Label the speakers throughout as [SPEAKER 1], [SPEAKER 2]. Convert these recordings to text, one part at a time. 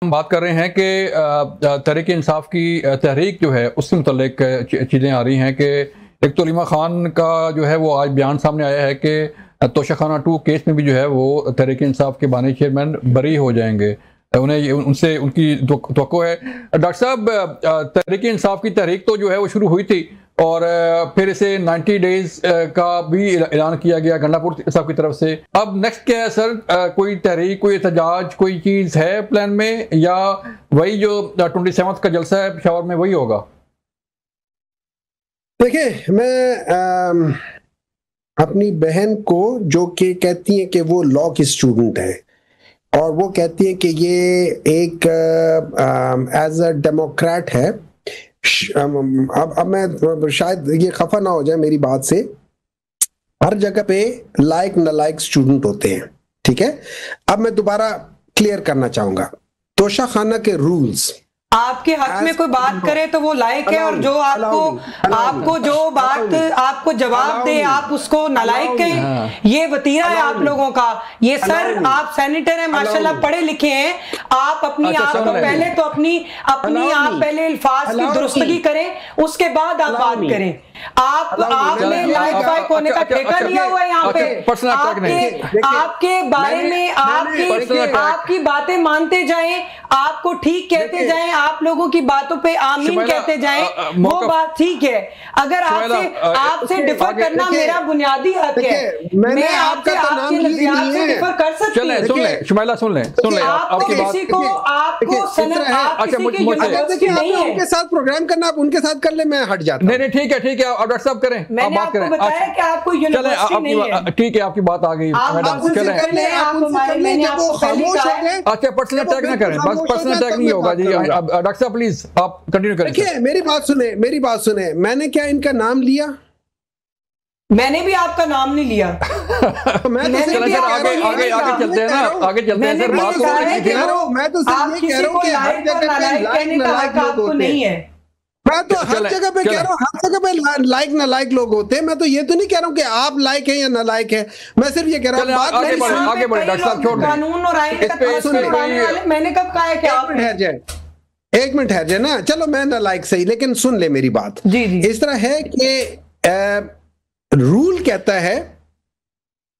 [SPEAKER 1] हम बात कर रहे हैं कि तहरीक इंसाफ की तहरीक जो है उससे मुतल्लिक चीज़ें आ रही हैं कि एक तो अलीमा खान का जो है वो आज बयान सामने आया है कि तोशाखाना 2 केस में भी जो है वो तहरीक इंसाफ के बानी चेयरमैन बरी हो जाएंगे, उन्हें उनसे उनकी तवक्को है। डॉक्टर साहब, तहरीक इंसाफ की तहरीक तो जो है वो शुरू हुई थी और फिर इसे 90 डेज का भी ऐलान किया गया गंडापुर साहब की तरफ से। अब नेक्स्ट क्या है सर? कोई तहरीक, कोई एहतजाज, कोई चीज़ है प्लान में, या वही जो 27 का जलसा है पेशावर में वही होगा?
[SPEAKER 2] देखिए, मैं अपनी बहन को, जो कि कहती है कि वो लॉ की स्टूडेंट है और वो कहती है कि ये एक एज अ डेमोक्रेट है, अब मैं शायद ये खफा ना हो जाए मेरी बात से, हर जगह पे लाइक नालायक स्टूडेंट होते हैं, ठीक है। अब मैं दोबारा क्लियर करना चाहूंगा, तोशाखाना के रूल्स,
[SPEAKER 3] आपके हक में कोई बात करे तो वो लायक है, और जो आपको जो बात आपको जवाब दे आप उसको नालायक कहें, ये वतीरा है आप लोगों का। ये सर, आप सेनेटर हैं माशाल्लाह, पढ़े लिखे हैं, आप अपनी आप को पहले तो अपनी आप पहले अल्फाज की दुरुस्तगी करें, उसके बाद आप बात करें। आपने लाइक बाइक होने का ठेका लिया हुआ है यहाँ पे, आपके बारे में आपकी बातें मानते जाएं, आपको ठीक कहते जाएं, आप लोगों की बातों पे आमीन कहते जाएं, वो बात ठीक है। अगर आपसे डिफर करना मेरा बुनियादी हक है, मैं आपके नजरियात से डिफर कर सकती हूँ।
[SPEAKER 1] शुमैला सुन लें आपकी बात।
[SPEAKER 2] उनके साथ प्रोग्राम करना, आप उनके साथ कर ले, मैं हट जाता हूँ।
[SPEAKER 1] नहीं, ठीक है, आप डॉक्टर साहब करें, आप बात करें।
[SPEAKER 3] बताया कि आपको यूनिवर्सिटी नहीं है।
[SPEAKER 1] ठीक है, आपकी बात आ गई मैडम, चलें। अच्छा, पर्सनल अटैक ना करें, बस पर्सनल अटैक नहीं होगा जी। डॉक्टर साहब प्लीज आप कंटिन्यू करें।
[SPEAKER 2] देखिए, मेरी बात सुने, मैंने क्या इनका नाम लिया?
[SPEAKER 3] मैंने भी आपका नाम नहीं लिया।
[SPEAKER 2] तो मैं तो
[SPEAKER 1] आगे चलते हैं ना, आगे चलते हैं सर।
[SPEAKER 2] मैं तो सिर्फ ये कह रहा हूँ कि हर जगह पे लाइक नालायक लोग होते हैं। मैं तो हर जगह पे कह रहा हूँ, हर जगह पे लाइक नालायक लोग होते हैं। मैं तो ये तो नहीं कह रहा हूँ कि आप लाइक हैं या नालायक हैं, मैं सिर्फ ये कह रहा हूँ।
[SPEAKER 1] आगे बढ़े डॉक्टर साहब, छोड़ दें
[SPEAKER 3] कानून और आइन का। मैंने कब कहा है कि आप
[SPEAKER 2] ठहर जाए, एक मिनट ठहर जाए ना। चलो, मैं नालायक सही, लेकिन सुन ले मेरी बात।
[SPEAKER 3] जी।
[SPEAKER 2] इस तरह है कि रूल कहता है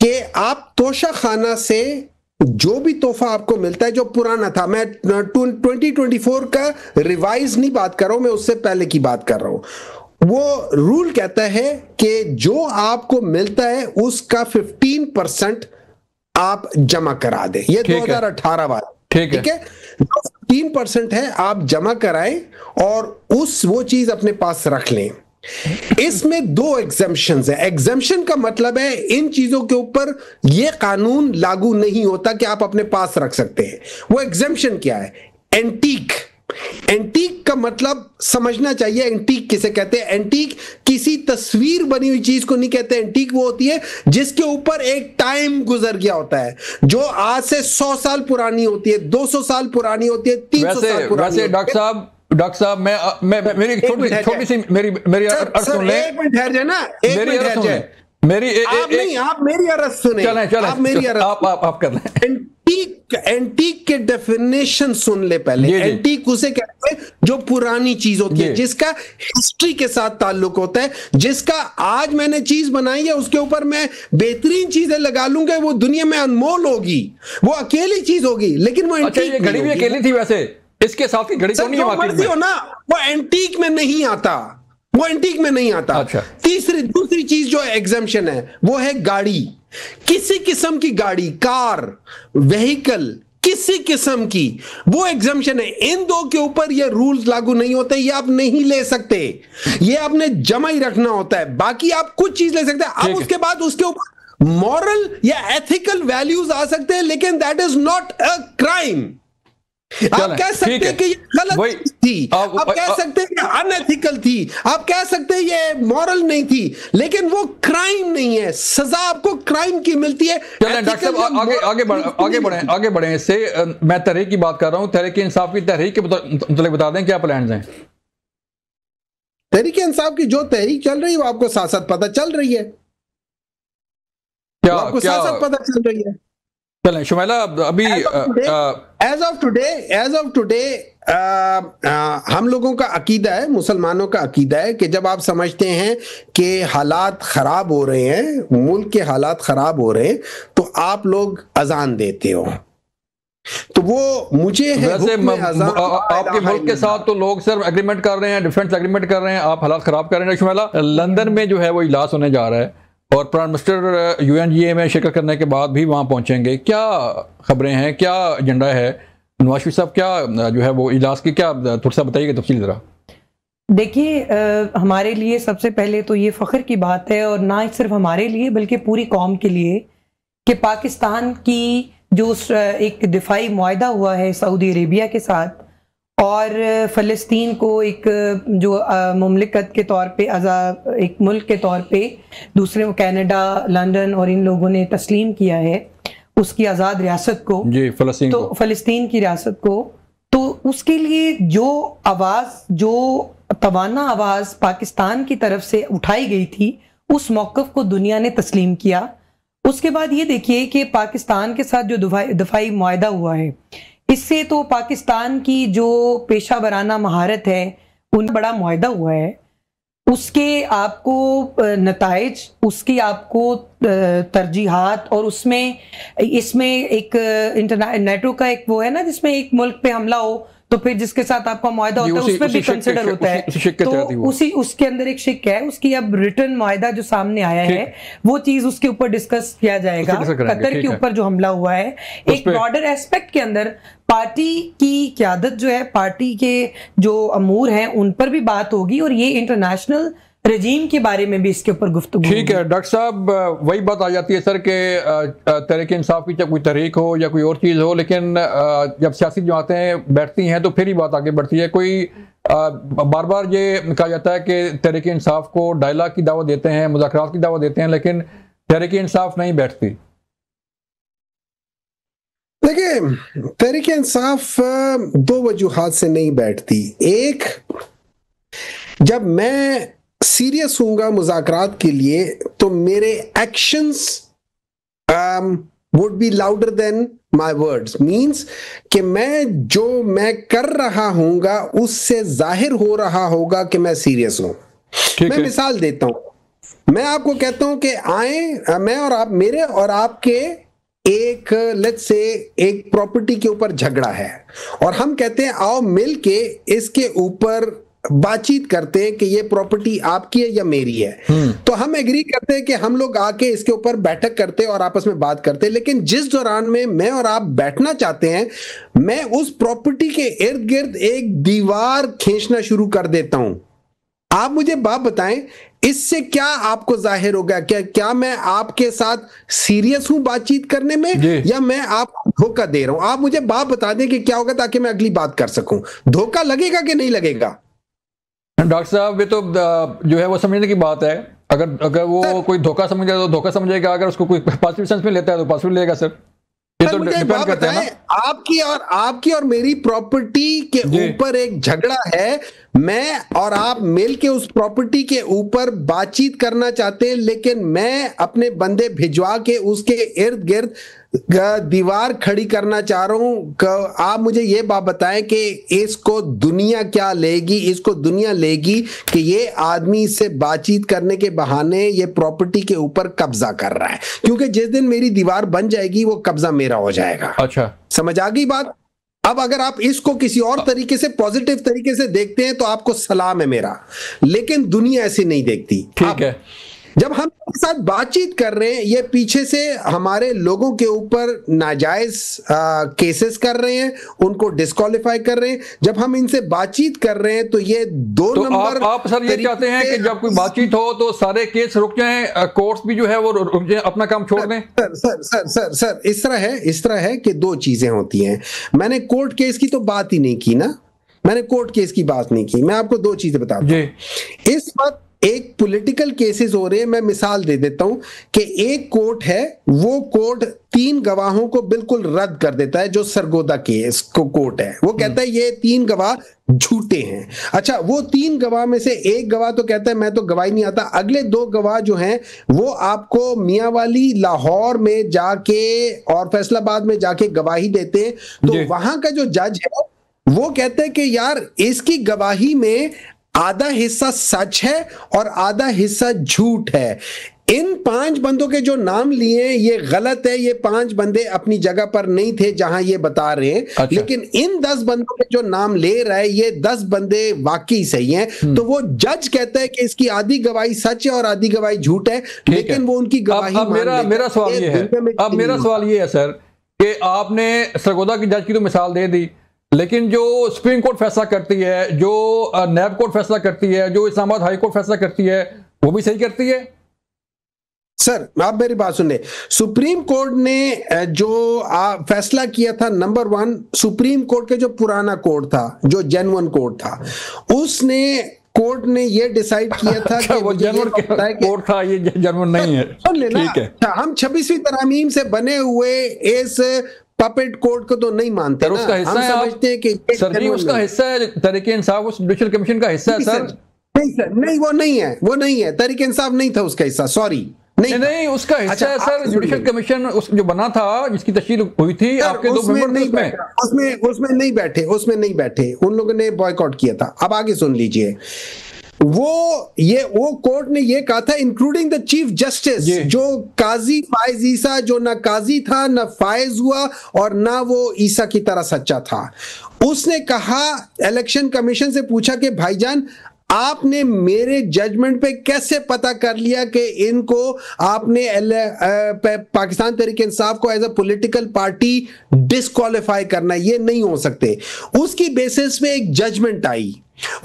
[SPEAKER 2] कि आप तोशाखाना से जो भी तोहफा आपको मिलता है जो पुराना था, मैं 2024 का रिवाइज नहीं बात कर रहा हूं, मैं उससे पहले की बात कर रहा हूं। वो रूल कहता है कि जो आपको मिलता है उसका 15% आप जमा करा दें। ये 2018 वाला, ठीक है। 15% है, आप जमा कराएं और वो चीज अपने पास रख लें। इसमें 2 एग्जम्पशंस है। एग्जम्पशन का मतलब है इन चीजों के ऊपर यह कानून लागू नहीं होता कि आप अपने पास रख सकते हैं। वो एग्जम्पशन क्या है? एंटीक का मतलब समझना चाहिए। एंटीक किसे कहते हैं? एंटीक किसी तस्वीर बनी हुई चीज को नहीं कहते। एंटीक वो होती है जिसके ऊपर एक टाइम गुजर गया होता है, जो आज से 100 साल पुरानी होती है, 200 साल पुरानी होती है, 300 साल पुरानी।
[SPEAKER 1] डॉक्टर साहब, मैं मेरी छोटी सी मेरी अर्ज सुन लें।
[SPEAKER 2] एक मिनट ठहर जाए ना, मेरी अर्ज सुने। आप मेरी अर्ज सुने।
[SPEAKER 1] आप मेरी अर्ज आप कर लें।
[SPEAKER 2] एंटीक के डेफिनेशन सुन ले पहले। एंटीक उसे कहते हैं जो पुरानी चीज होती है, जिसका हिस्ट्री के साथ ताल्लुक होता है, जिसका आज मैंने चीज बनाई है, उसके ऊपर मैं बेहतरीन चीजें लगा लूंगा, वो दुनिया में अनमोल होगी, वो अकेली चीज होगी, लेकिन वो
[SPEAKER 1] एंटीक। ये घड़ी भी अकेली थी वैसे, इसके साथ की घड़ी तो नहीं
[SPEAKER 2] मर्जी हो ना, वो एंटीक में नहीं आता, वो एंटीक में नहीं आता।
[SPEAKER 1] अच्छा।
[SPEAKER 2] दूसरी चीज जो एग्जम्पशन है वो है गाड़ी, किसी किस्म की गाड़ी, कार, व्हीकल, किसी किस्म की, वो एग्जम्पशन है। इन 2 के ऊपर ये रूल्स लागू नहीं होते, ये आप नहीं ले सकते, ये आपने जमा ही रखना होता है। बाकी आप कुछ चीज ले सकते हैं, अब उसके बाद उसके ऊपर मॉरल या एथिकल वैल्यूज आ सकते हैं, लेकिन that is not a crime. आप कह सकते हैं कि ये गलत थी, आप कह सकते हैं कि अनएथिकल थी, आप कह सकते हैं ये मॉरल नहीं थी, लेकिन वो क्राइम नहीं है। सजा आपको क्राइम की मिलती है।
[SPEAKER 1] डॉक्टर साहब, आगे बढ़े इससे। मैं तहरीक की बात कर रहा हूं, तहरीक इंसाफ की तहरीक के मतलब बता दें क्या प्लान हैं?
[SPEAKER 2] तहरीक इंसाफ की जो तहरीक चल रही है वो आपको साथ साथ पता चल रही है।
[SPEAKER 1] क्या आपको साथ साथ
[SPEAKER 2] पता चल रही है?
[SPEAKER 1] चलें शुमैला, अभी
[SPEAKER 2] एज ऑफ टुडे हम लोगों का अकीदा है, मुसलमानों का अकीदा है कि जब आप समझते हैं कि हालात खराब हो रहे हैं, मुल्क के हालात खराब हो रहे हैं, तो आप लोग अजान देते हो। तो वो मुझे है
[SPEAKER 1] वैसे आपके मुल्क के साथ तो लोग सिर्फ एग्रीमेंट कर रहे हैं, डिफेंस एग्रीमेंट कर रहे हैं, आप हालात खराब कर रहे हैं। शुमैला, लंदन में जो है वो इजलास होने जा रहा है और प्राइम मिनिस्टर UNGA में शिरकत करने के बाद भी वहाँ पहुँचेंगे। क्या खबरें हैं, क्या एजेंडा है? नवाज शरीफ साहब क्या जो है वो इजलास की क्या थोड़ा सा बताइएगा तफसील ज़रा।
[SPEAKER 3] देखिए, हमारे लिए सबसे पहले तो ये फ़ख्र की बात है, और ना सिर्फ हमारे लिए बल्कि पूरी कौम के लिए, कि पाकिस्तान की जो एक दिफाई मुआहदा हुआ है सऊदी अरेबिया के साथ, और फ़लस्तीन को एक जो मुमलिकत के तौर पे एक मुल्क के तौर पे दूसरे कनाडा, लंदन और इन लोगों ने तस्लीम किया है उसकी आज़ाद रियासत को,
[SPEAKER 1] जी,
[SPEAKER 3] फ़लस्तीन की रियासत को। तो उसके लिए जो आवाज़, जो तवाना आवाज़ पाकिस्तान की तरफ से उठाई गई थी, उस मौक़िफ़ को दुनिया ने तस्लीम किया। उसके बाद ये देखिए कि पाकिस्तान के साथ जो दफाई मुआहदा हुआ है, इससे तो पाकिस्तान की जो पेशा वराना महारत है उन बड़ा मुआहदा हुआ है, उसके आपको नताइज, उसकी आपको तरजीहात, और इसमें एक नेटो का एक वो है ना, जिसमें एक मुल्क पे हमला हो तो फिर जिसके साथ आपका मुआहदा होता है उसमें भी कंसिडर होता है, तो उसके अंदर एक शिक है। उसकी अब रिटर्न मुआहदा जो सामने आया है, वो चीज उसके ऊपर डिस्कस किया जाएगा। कतर के ऊपर जो हमला हुआ है, एक ब्रॉडर एस्पेक्ट के अंदर पार्टी की क़यादत जो है, पार्टी के जो अमूर हैं, उन पर भी बात होगी, और ये इंटरनेशनल रजीम के बारे में भी इसके ऊपर गुफ्तगू।
[SPEAKER 1] ठीक है डॉक्टर साहब, वही बात आ जाती है सर कि तहरीक इंसाफ की चाहे कोई तहरीक हो या कोई और चीज़ हो, लेकिन जब सियासी जमातें बैठती हैं तो फिर ही बात आगे बढ़ती है। कोई बार बार ये कहा जाता है कि तहरीक इंसाफ को डायलॉग की दावत देते हैं, मुज़ाकरात की दावत देते हैं, लेकिन तहरीक इंसाफ नहीं बैठती।
[SPEAKER 2] देखिए, तहरीक इंसाफ दो वजूहात से नहीं बैठती। एक, जब मैं सीरियस हूंगा मुज़ाकरात के लिए तो मेरे actions would be louder than my words, means कि मैं कर रहा हूंगा उससे जाहिर हो रहा होगा कि मैं सीरियस हूं। मैं मिसाल देता हूं, मैं आपको कहता हूं कि आए, मैं और आप, मेरे और आपके एक लेट्स से एक प्रॉपर्टी के ऊपर झगड़ा है, और हम कहते हैं आओ मिल के इसके ऊपर बातचीत करते हैं कि ये प्रॉपर्टी आपकी है या मेरी है। तो हम एग्री करते हैं कि हम लोग आके इसके ऊपर बैठक करते हैं और आपस में बात करते हैं, लेकिन जिस दौरान में मैं और आप बैठना चाहते हैं, मैं उस प्रॉपर्टी के इर्द गिर्द एक दीवार खींचना शुरू कर देता हूं। आप मुझे बात बताएं, इससे क्या आपको जाहिर होगा? क्या मैं आपके साथ सीरियस हूं बातचीत करने में, या मैं आपको धोखा दे रहा हूं? आप मुझे बात बता दें कि क्या होगा ताकि मैं अगली बात कर सकूं। धोखा लगेगा कि नहीं लगेगा?
[SPEAKER 1] डॉक्टर साहब, ये तो जो है वो समझने की बात है। अगर वो कोई धोखा समझेगा तो धोखा समझेगा, अगर उसको कोई पॉजिटिव सेंस में लेता है तो पॉजिटिव लेगा। सर ये तो डिपेंड करता है ना।
[SPEAKER 2] आपकी और मेरी प्रॉपर्टी के ऊपर एक झगड़ा है, मैं और आप मिल के उस प्रॉपर्टी के ऊपर बातचीत करना चाहते हैं, लेकिन मैं अपने बंदे भिजवा के उसके इर्द गिर्द दीवार खड़ी करना चाह रहा हूं। आप मुझे ये बात बताएं कि इसको दुनिया क्या लेगी? इसको दुनिया लेगी कि ये आदमी से बातचीत करने के बहाने ये प्रॉपर्टी के ऊपर कब्जा कर रहा है, क्योंकि जिस दिन मेरी दीवार बन जाएगी वो कब्जा मेरा हो जाएगा।
[SPEAKER 1] अच्छा,
[SPEAKER 2] समझ आ गई बात? अब अगर आप इसको किसी और तरीके से, पॉजिटिव तरीके से देखते हैं तो आपको सलाम है मेरा, लेकिन दुनिया ऐसे नहीं देखती।
[SPEAKER 1] ठीक है,
[SPEAKER 2] जब हम इनके साथ बातचीत कर रहे हैं, ये पीछे से हमारे लोगों के ऊपर नाजायज केसेस कर रहे हैं, उनको डिस्क्वालीफाई कर रहे हैं। जब हम इनसे बातचीत कर रहे हैं तो ये दो नंबर
[SPEAKER 1] आप सर ये चाहते हैं कि जब कोई बातचीत हो तो सारे केस रुक जाएं, कोर्ट्स भी जो है वो रुक जाएं, अपना काम छोड़ दें?
[SPEAKER 2] सर इस तरह है कि दो चीजें होती हैं। मैंने कोर्ट केस की तो बात ही नहीं की ना, मैंने कोर्ट केस की बात नहीं की। मैं आपको दो चीजें बताता हूं। एक पॉलिटिकल केसेस हो रहे हैं। मैं मिसाल दे देता हूं कि एक कोर्ट है, वो कोर्ट 3 गवाहों को बिल्कुल रद्द कर देता है, जो सरगोदा केस को कोर्ट है, वो कहता है ये 3 गवाह झूठे हैं। अच्छा, वो 3 गवाह में से एक गवाह तो कहता है मैं तो गवाही नहीं आता, अगले 2 गवाह जो हैं वो आपको मियांवाली, लाहौर में जाके और फैसलाबाद में जाके गवाही देते हैं। तो वहां का जो जज है वो कहते हैं कि यार इसकी गवाही में आधा हिस्सा सच है और आधा हिस्सा झूठ है। इन 5 बंदों के जो नाम लिए ये गलत है, ये 5 बंदे अपनी जगह पर नहीं थे जहां ये बता रहे हैं। अच्छा। लेकिन इन 10 बंदों के जो नाम ले रहा है, ये 10 बंदे वाकई सही हैं। तो वो जज कहता है कि इसकी आधी गवाही सच है और आधी गवाही झूठ है, लेकिन वो उनकी गवाही
[SPEAKER 1] अब मेरा सवाल ये है, अब मेरा सवाल ये है सर कि आपने सरगोदा की जज की तो मिसाल दे दी, लेकिन जो सुप्रीम कोर्ट फैसला करती है, जो नैब कोर्ट फैसला करती है, जो इस्लामाबाद हाई कोर्ट फैसला करती है, वो भी सही करती है?
[SPEAKER 2] सर आप मेरी बात सुने, सुप्रीम कोर्ट ने जो फैसला किया था, नंबर 1 सुप्रीम कोर्ट के जो पुराना कोर्ट था, जो जेन्युइन कोर्ट था, उसने कोर्ट ने ये डिसाइड किया था कि
[SPEAKER 1] वो जेन्युइन कोर्ट था, ये जेन्युइन नहीं है।
[SPEAKER 2] ठीक है, हम 26वीं तरमीम से बने हुए इस पपेट कोर्ट को तो नहीं मानते ना,
[SPEAKER 1] उसका हिस्सा
[SPEAKER 2] हम समझते हैं कि
[SPEAKER 1] सर जी उसका हिस्सा है, तहरीके इंसाफ उस जुडिशल कमीशन का हिस्सा है सर।
[SPEAKER 2] नहीं सर, नहीं वो नहीं है, वो नहीं है, तहरीके इंसाफ नहीं था उसका हिस्सा, सॉरी
[SPEAKER 1] नहीं उसका हिस्सा है सर। जुडिशल कमीशन जो बना था, जिसकी तश्कील हुई थी, आपके 2 मेंबर
[SPEAKER 2] उसमें नहीं बैठे, उन लोगों ने बॉयकॉट किया था। अब आगे सुन लीजिए, वो कोर्ट ने ये कहा था, इंक्लूडिंग द चीफ जस्टिस, जो काजी फायज ईसा, जो ना काजी था ना फायज हुआ और ना वो ईसा की तरह सच्चा था, उसने कहा, इलेक्शन कमीशन से पूछा कि भाईजान आपने मेरे जजमेंट पे कैसे पता कर लिया कि इनको आपने पाकिस्तान तहरीक इंसाफ को as a political party disqualify करना, ये नहीं हो सकते। उसकी बेसिस पे एक जजमेंट आई,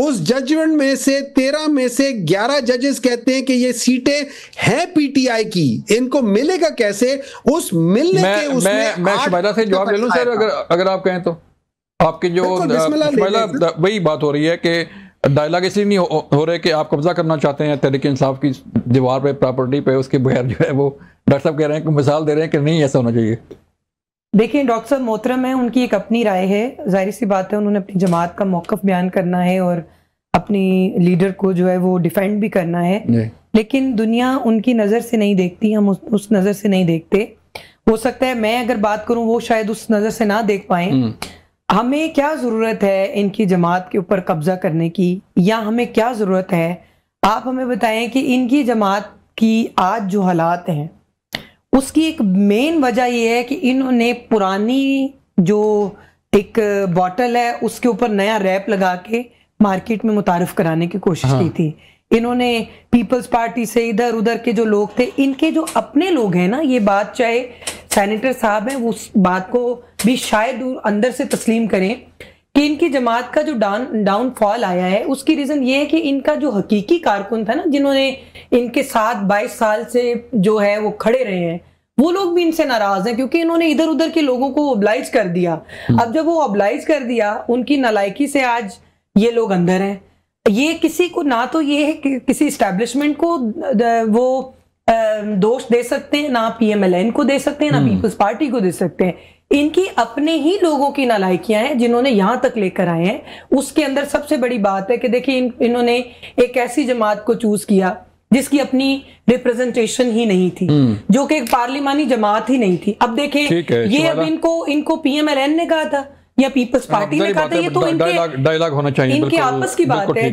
[SPEAKER 2] उस जजमेंट में से 13 में से 11 जजेस कहते हैं कि ये सीटें हैं पीटीआई की, इनको मिलेगा कैसे? उस मिलने के उसमें
[SPEAKER 1] मैं शुमाइला से जवाब ले लूं सर, अगर आप कहें तो। आपकी जो वही बात हो रही है कि डायलॉग इसलिए नहीं हो रहे कि आप कब्जा करना चाहते हैं तहरीक इंसाफ की दीवार पे, प्रॉपर्टी पे, उसके बगैर जो है वो डॉक्टर साहब कह रहे हैं कि मिसाल दे रहे हैं कि नहीं ऐसा होना चाहिए।
[SPEAKER 3] देखिए डॉक्टर साहब मोहतरम है, उनकी एक अपनी राय है, जाहिर सी बात है उन्होंने अपनी जमात का मौक़िफ़ बयान करना है और अपनी लीडर को जो है वो डिफेंड भी करना है, लेकिन दुनिया उनकी नज़र से नहीं देखती, हम उस नज़र से नहीं देखते। हो सकता है मैं अगर बात करूँ वो शायद उस नज़र से ना देख पाएँ। हमें क्या ज़रूरत है इनकी जमात के ऊपर कब्जा करने की, या हमें क्या ज़रूरत है, आप हमें बताएं कि इनकी जमात की आज जो हालात हैं उसकी एक मेन वजह यह है कि इन्होंने पुरानी जो एक बॉटल है उसके ऊपर नया रैप लगा के मार्केट में मुतारिफ कराने की कोशिश की थी। इन्होंने पीपल्स पार्टी से इधर उधर के जो लोग थे, इनके जो अपने लोग हैं ना, ये बात चाहे सेनेटर साहब हैं वो उस बात को भी शायद अंदर से तस्लीम करें कि इनकी जमात का जो डाउनफॉल आया है उसकी रीजन ये है कि इनका जो हकीकी कारकुन था ना, जिन्होंने इनके साथ 22 साल से जो है वो खड़े रहे हैं, वो लोग भी इनसे नाराज हैं क्योंकि इन्होंने इधर उधर के लोगों को ओबलाइज कर दिया। अब जब वो ओबलाइज कर दिया, उनकी नालायकी से आज ये लोग अंदर हैं। ये किसी को ना तो ये है कि किसी एस्टैब्लिशमेंट को वो दोष दे सकते हैं, ना पीएमएलएन को दे सकते हैं, ना पीपल्स पार्टी को दे सकते हैं। इनकी अपने ही लोगों की नालायकियां हैं जिन्होंने यहां तक लेकर आए हैं। उसके अंदर सबसे बड़ी बात है कि देखिए इन्होंने एक ऐसी जमात को चूज किया जिसकी अपनी रिप्रेजेंटेशन ही नहीं थी, जो कि एक पार्लिमानी जमात ही नहीं थी। अब देखें ये अब इनको पीएमएलएन ने कहा था या पीपल्स पार्टी ने कहा था, ये तो इनके
[SPEAKER 1] डायलॉग होना चाहिए,
[SPEAKER 3] इनके आपस की बात है।